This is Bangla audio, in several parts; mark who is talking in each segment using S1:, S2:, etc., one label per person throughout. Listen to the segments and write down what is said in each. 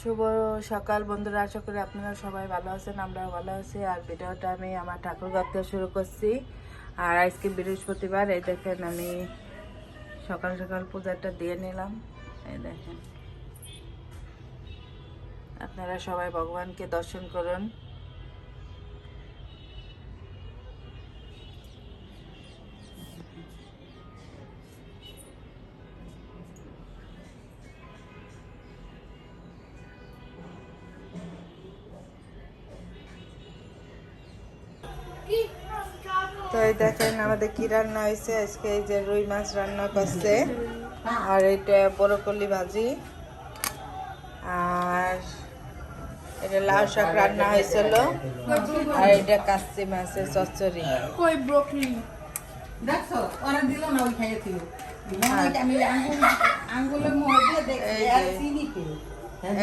S1: শুভ সকাল বন্ধুরা, আশা করি আপনারা সবাই ভালো আছেন, আমরাও ভালো আছি। আর ভিডিওটা আমি আমার ঠাকুর ঘর থেকে শুরু করছি। আর আজকে বৃহস্পতিবার, এই দেখেন আমি সকাল সকাল পূজাটা দিয়ে নিলাম। এই দেখেন, আপনারা সবাই ভগবানকে দর্শন করুন। তো এই দেখেন আমাদের কি রান্না হয়েছে আজকে। এই যে রুই মাছ রান্না করছে, আর এটা বরকলি ভাজি, আর এটা লাউ শাক রান্না হয়েছিল, আর এটা কাচ্চি মাছের চচ্চড়ি।
S2: কই ব্রোকলি দেখছো ওরা দিল না ওই খাইয়ে ছিল আমি আঙ্গুলের মোড় দিয়ে দেখছি আর চিনি পেয়ে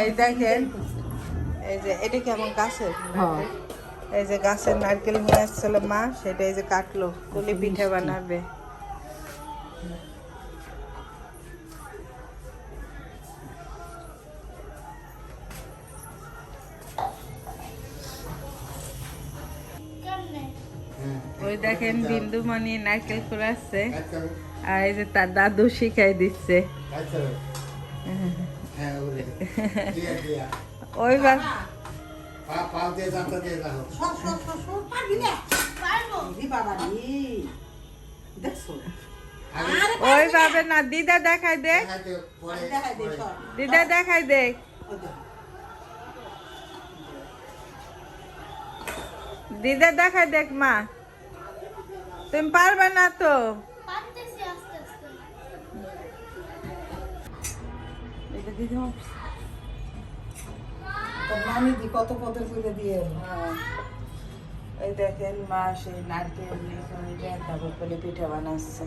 S1: এই দেখেন, এই যে এটা কেমন গাছের, এই যে গাছের নারকেল নিয়ে আসছিল মা, সেটা এই যে কাটলো, কুলি পিঠে বানাবে। ওই দেখেন বিন্দু মানি নারকেল কুড়াচ্ছে, আর এই যে তার দাদু শিখাই দিচ্ছে। ওই ওইভাবে না, দিদা দেখাই দেখ, দিদা দেখাই দেখ, দিদা দেখাই দেখ। মা তুমি পারবে না তো।
S2: কত কত করে দিয়ে
S1: এই দেখেন মা সেই নারকেল তারপর করে পিঠা বানাচ্ছে।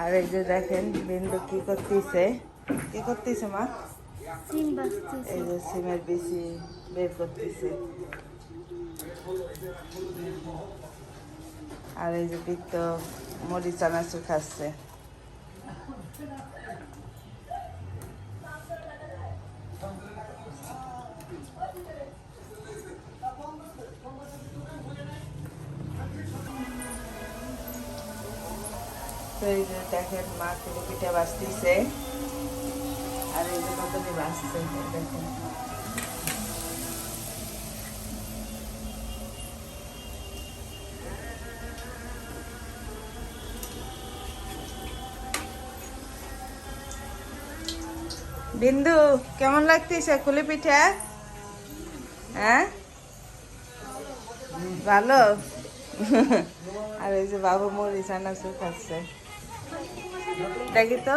S1: আর এই যে দেখেন বিন্দু কি করতেছে, কি করতেছে মা? এই যে সিমের বেশি বের করতেছে। আর এই যে বৃত্ত মুড়ি চানাচুর খাচ্ছে। তো এই যে দেখেন মা কুলি পিঠা বাজতেছে, আর এই যে কতটি বাজছে দেখেন। বিন্দু কেমন লাগতেছে কুলি পিঠা? হ্যাঁ ভালো। আর এই যে বাবু মুড়ি চানাচুর খাচ্ছে, দেখি তো।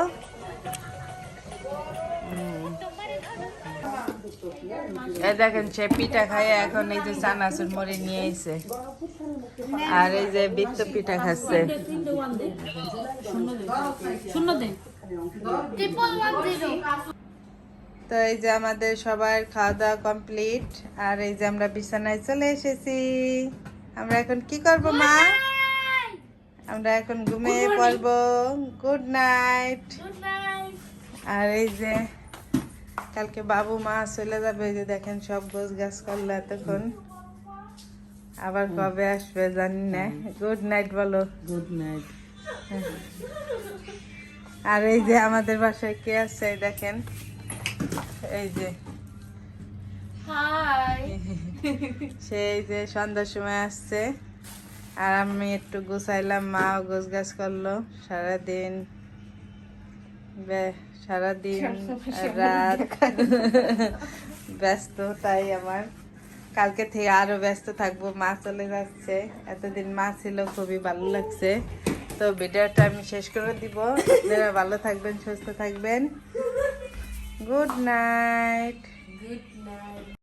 S1: এই দেখেন সে পিঠা খায়, এখন এই যে চানাচুর মুড়ি নিয়ে এসে, আর এই যে বৃত্ত পিঠা খাচ্ছে। তো এই যে আমাদের সবার খাওয়া দাওয়া কমপ্লিট, আর এই যে আমরা বিছানায় চলে এসেছি। আমরা এখন কি করব মা? আমরা এখন ঘুমিয়ে পড়বো। Good night. আর এই যে কালকে বাবু মা চলে যাবে, এই যে দেখেন সব গোছ গাছ করলো এতক্ষণ, আবার কবে আসবে জানি না। গুড নাইট বলো।
S2: Good night.
S1: আর এই যে আমাদের বাসায় কে আছে এই দেখেন, এই যে সেই যে সন্ধ্যার সময় আসছে, আর আমি একটু গুছাইলাম, মাও গোছ গাছ করলো। সারাদিন রাত ব্যস্ত, তাই আমার কালকে থেকে আরো ব্যস্ত থাকবো। মা চলে যাচ্ছে, এতদিন মা ছিল, খুবই ভালো লাগছে। তো ভিডিওটা আমি শেষ করে দিব। আপনারা ভালো থাকবেন, সুস্থ থাকবেন। Good night.